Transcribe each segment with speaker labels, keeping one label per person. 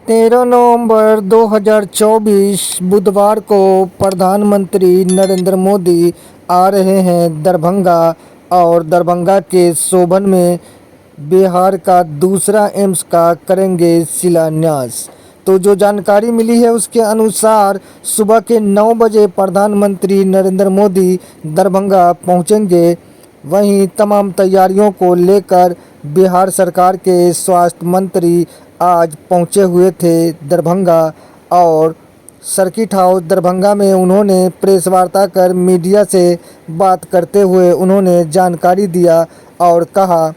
Speaker 1: 13 नवंबर 2024 बुधवार को प्रधानमंत्री नरेंद्र मोदी आ रहे हैं दरभंगा और दरभंगा के सोबन में बिहार का दूसरा एम्स का करेंगे शिलान्यास। तो जो जानकारी मिली है उसके अनुसार सुबह के 9 बजे प्रधानमंत्री नरेंद्र मोदी दरभंगा पहुंचेंगे। वहीं तमाम तैयारियों को लेकर बिहार सरकार के स्वास्थ्य मंत्री आज पहुंचे हुए थे दरभंगा और सर्किट हाउस दरभंगा में उन्होंने प्रेस वार्ता कर मीडिया से बात करते हुए उन्होंने जानकारी दिया और कहा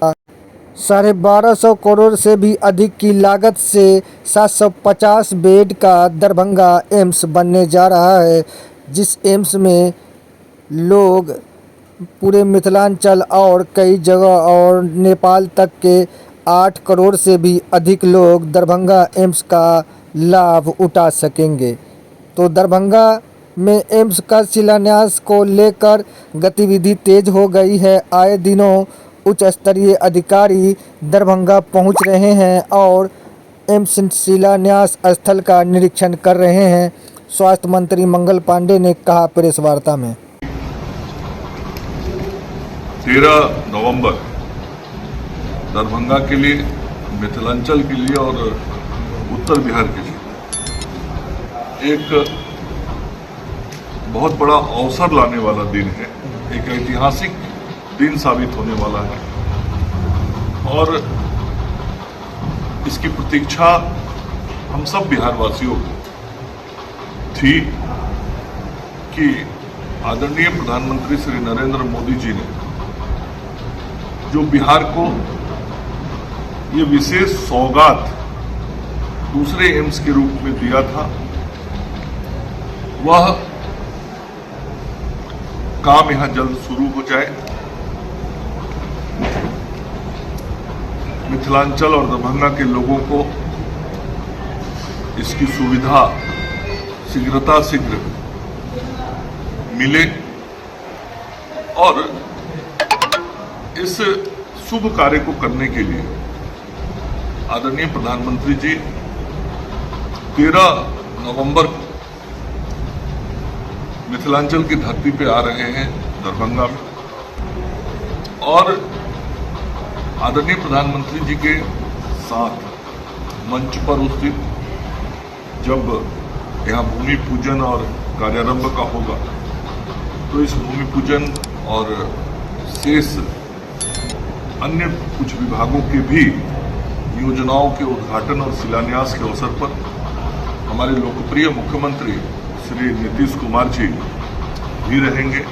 Speaker 1: 1250 करोड़ से भी अधिक की लागत से 750 बेड का दरभंगा एम्स बनने जा रहा है, जिस एम्स में लोग पूरे मिथिलांचल और कई जगह और नेपाल तक के 8 करोड़ से भी अधिक लोग दरभंगा एम्स का लाभ उठा सकेंगे। तो दरभंगा में एम्स का शिलान्यास को लेकर गतिविधि तेज हो गई है। आए दिनों उच्च स्तरीय अधिकारी दरभंगा पहुंच रहे हैं और एम्स शिलान्यास स्थल का निरीक्षण कर रहे हैं। स्वास्थ्य मंत्री मंगल पांडे ने कहा प्रेस वार्ता में
Speaker 2: 13 नवंबर दरभंगा के लिए, मिथिलांचल के लिए और उत्तर बिहार के लिए एक बहुत बड़ा अवसर लाने वाला दिन है, एक ऐतिहासिक दिन साबित होने वाला है। और इसकी प्रतीक्षा हम सब बिहारवासियों को थी कि आदरणीय प्रधानमंत्री श्री नरेंद्र मोदी जी ने जो बिहार को ये विशेष सौगात दूसरे एम्स के रूप में दिया था, वह काम यहां जल्द शुरू हो जाए। मिथिलांचल और दरभंगा के लोगों को इसकी सुविधा शीघ्र मिले और इस शुभ कार्य को करने के लिए आदरणीय प्रधानमंत्री जी 13 नवंबर को मिथिलांचल की धरती पे आ रहे हैं दरभंगा में। और आदरणीय प्रधानमंत्री जी के साथ मंच पर उस दिन जब यहाँ भूमि पूजन और कार्यारंभ का होगा, तो इस भूमि पूजन और शेष अन्य कुछ विभागों के भी योजनाओं के उद्घाटन और शिलान्यास के अवसर पर हमारे लोकप्रिय मुख्यमंत्री श्री नीतीश कुमार जी भी रहेंगे।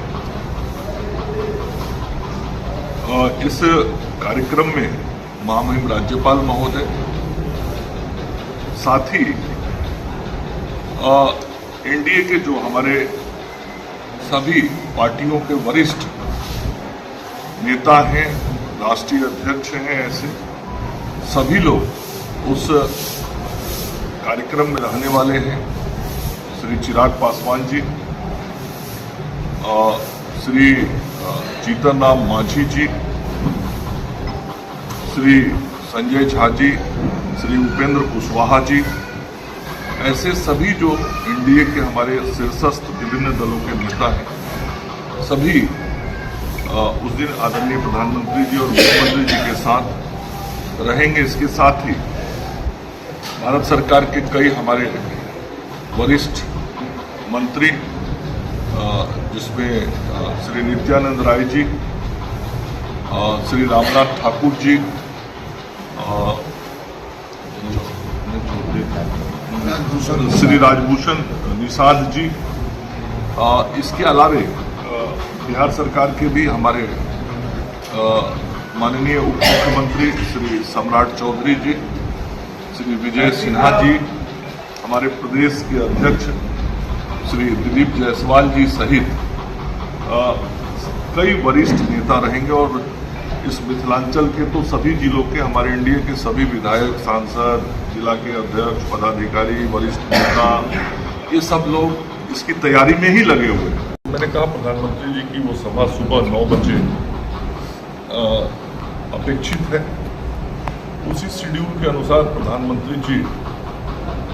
Speaker 2: इस कार्यक्रम में महामहिम राज्यपाल महोदय, साथ ही एनडीए के जो हमारे सभी पार्टियों के वरिष्ठ नेता हैं, राष्ट्रीय अध्यक्ष हैं, ऐसे सभी लोग उस कार्यक्रम में रहने वाले हैं। श्री चिराग पासवान जी, श्री जीतन राम मांझी जी, श्री संजय झा जी, श्री उपेंद्र कुशवाहा जी, ऐसे सभी जो एनडीए के हमारे शीर्षस्थ विभिन्न दलों के नेता हैं, सभी उस दिन आदरणीय प्रधानमंत्री जी और मुख्यमंत्री जी के साथ रहेंगे। इसके साथ ही भारत सरकार के कई हमारे वरिष्ठ मंत्री, जिसमें श्री नित्यानंद राय जी, श्री रामनाथ ठाकुर जी, श्री राजभूषण निषाद जी, इसके अलावे बिहार सरकार के भी हमारे माननीय उप मुख्यमंत्री श्री सम्राट चौधरी जी, श्री विजय सिन्हा जी, हमारे प्रदेश के अध्यक्ष श्री दिलीप जायसवाल जी सहित कई वरिष्ठ नेता रहेंगे। और इस मिथिलांचल के तो सभी जिलों के हमारे एनडीए के सभी विधायक, सांसद, जिला के अध्यक्ष, पदाधिकारी, वरिष्ठ नेता, ये सब लोग इसकी तैयारी में ही लगे हुए हैं। मैंने कहा प्रधानमंत्री जी की वो सभा सुबह 9 बजे अपेक्षित है। उसी शेड्यूल के अनुसार प्रधानमंत्री जी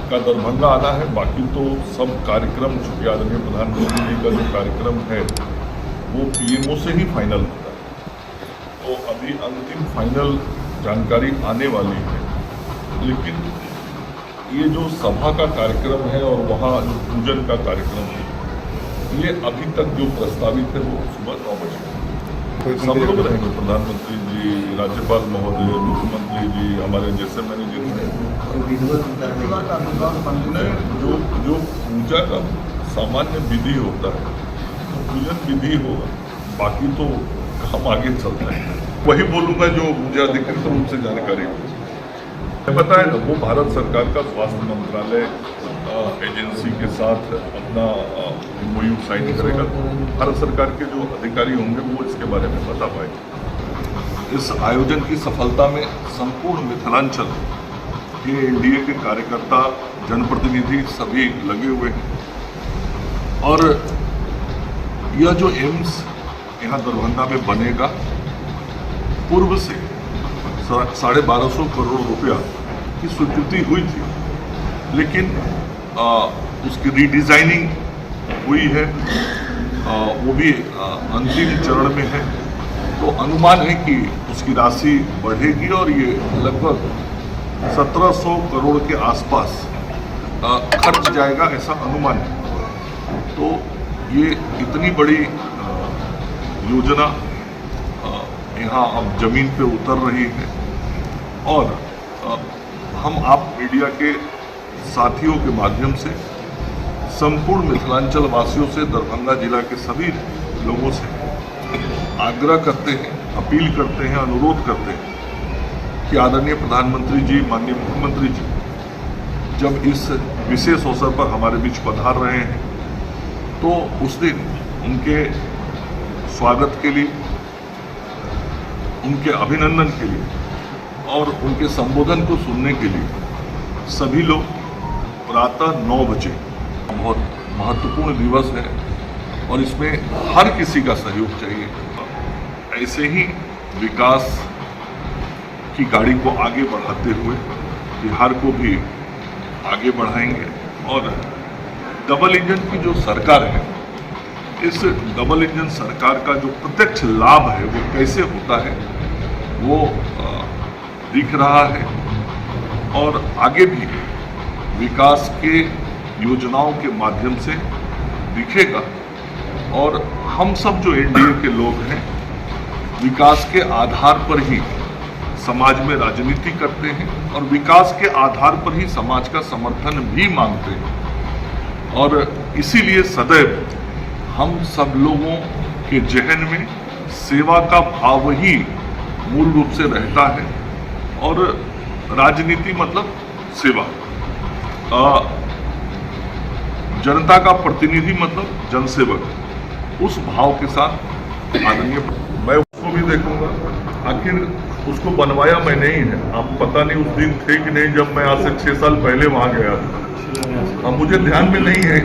Speaker 2: का दरभंगा आना है। बाकी तो सब कार्यक्रम, चूँकि आदरणीय प्रधानमंत्री जी का जो कार्यक्रम है वो पीएमओ से ही फाइनल होता है, तो अभी अंतिम फाइनल जानकारी आने वाली है। लेकिन ये जो सभा का कार्यक्रम है और वहाँ जो पूजन का कार्यक्रम है, ये अभी तक जो प्रस्तावित है वो सुबह 9 बजे सब लोग रहेंगे। प्रधानमंत्री जी, राज्यपाल महोदय, मुख्यमंत्री जी, हमारे जैसे मैनेजर जो पूजा का सामान्य विधि होता है, तो पूजन विधि होगा। बाकी तो हम आगे चलते हैं, वही बोलूँगा जो मुझे अधिकृत रूप से जानकारी हो। बताया ना, वो भारत सरकार का स्वास्थ्य मंत्रालय एजेंसी के साथ अपना MOU साइन करेगा। भारत सरकार के जो अधिकारी होंगे वो इसके बारे में बता पाएंगे। इस आयोजन की सफलता में संपूर्ण मिथिलांचल के एनडीए के कार्यकर्ता, जनप्रतिनिधि सभी लगे हुए हैं। और यह जो एम्स यहाँ दरभंगा में बनेगा, पूर्व से 1250 करोड़ रुपया की स्वीकृति हुई थी, लेकिन उसकी रीडिज़ाइनिंग हुई है, वो भी अंतिम चरण में है। तो अनुमान है कि उसकी राशि बढ़ेगी और ये लगभग 1700 करोड़ के आसपास खर्च जाएगा, ऐसा अनुमान है। तो ये इतनी बड़ी योजना यहाँ अब जमीन पे उतर रही है और हम आप मीडिया के साथियों के माध्यम से संपूर्ण मिथिलांचल वासियों से, दरभंगा जिला के सभी लोगों से आग्रह करते हैं, अपील करते हैं, अनुरोध करते हैं कि आदरणीय प्रधानमंत्री जी, माननीय मुख्यमंत्री जी जब इस विशेष अवसर पर हमारे बीच पधार रहे हैं, तो उस दिन उनके स्वागत के लिए, उनके अभिनंदन के लिए और उनके संबोधन को सुनने के लिए सभी लोग प्रातः 9 बजे, बहुत महत्वपूर्ण दिवस है और इसमें हर किसी का सहयोग चाहिए। ऐसे ही विकास की गाड़ी को आगे बढ़ाते हुए बिहार को भी आगे बढ़ाएंगे। और डबल इंजन की जो सरकार है, इस डबल इंजन सरकार का जो प्रत्यक्ष लाभ है वो कैसे होता है वो दिख रहा है और आगे भी विकास के योजनाओं के माध्यम से दिखेगा। और हम सब जो एनडीए के लोग हैं, विकास के आधार पर ही समाज में राजनीति करते हैं और विकास के आधार पर ही समाज का समर्थन भी मांगते हैं। और इसीलिए सदैव हम सब लोगों के जहन में सेवा का भाव ही मूल रूप से रहता है और राजनीति मतलब सेवा। जनता का प्रतिनिधि मतलब जनसेवक। उस भाव के साथ आदरणीय, मैं उसको भी देखूंगा। आखिर उसको बनवाया मैंने ही है। आप पता नहीं उस दिन थे कि नहीं जब मैं आज से 6 साल पहले वहां गया था। अब मुझे ध्यान में नहीं है,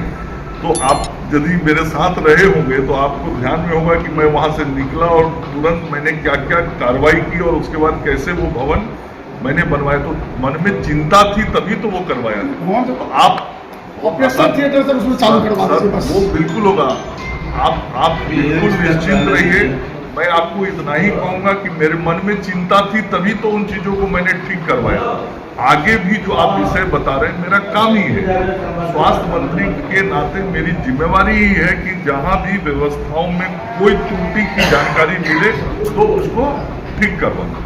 Speaker 2: तो आप यदि मेरे साथ रहे होंगे तो आपको ध्यान में होगा कि मैं वहां से निकला और तुरंत मैंने क्या क्या कार्रवाई की और उसके बाद कैसे वो भवन मैंने बनवाया। तो मन में चिंता थी तभी तो वो करवाया। तो आप
Speaker 3: ऑपरेशन थिएटर सर उसमें चालू करवा दीजिए बस।
Speaker 2: वो बिल्कुल होगा। आप बिल्कुल निश्चिंत रहिए। मैं आपको इतना ही कहूंगा कि मेरे मन में चिंता थी तभी तो उन चीजों को मैंने ठीक करवाया। आगे भी जो आप विषय बता रहे हैं मेरा काम ही है। स्वास्थ्य मंत्री के नाते मेरी जिम्मेवारी ही है कि जहां भी व्यवस्थाओं में कोई त्रुटि की जानकारी मिले तो उसको ठीक करवाना।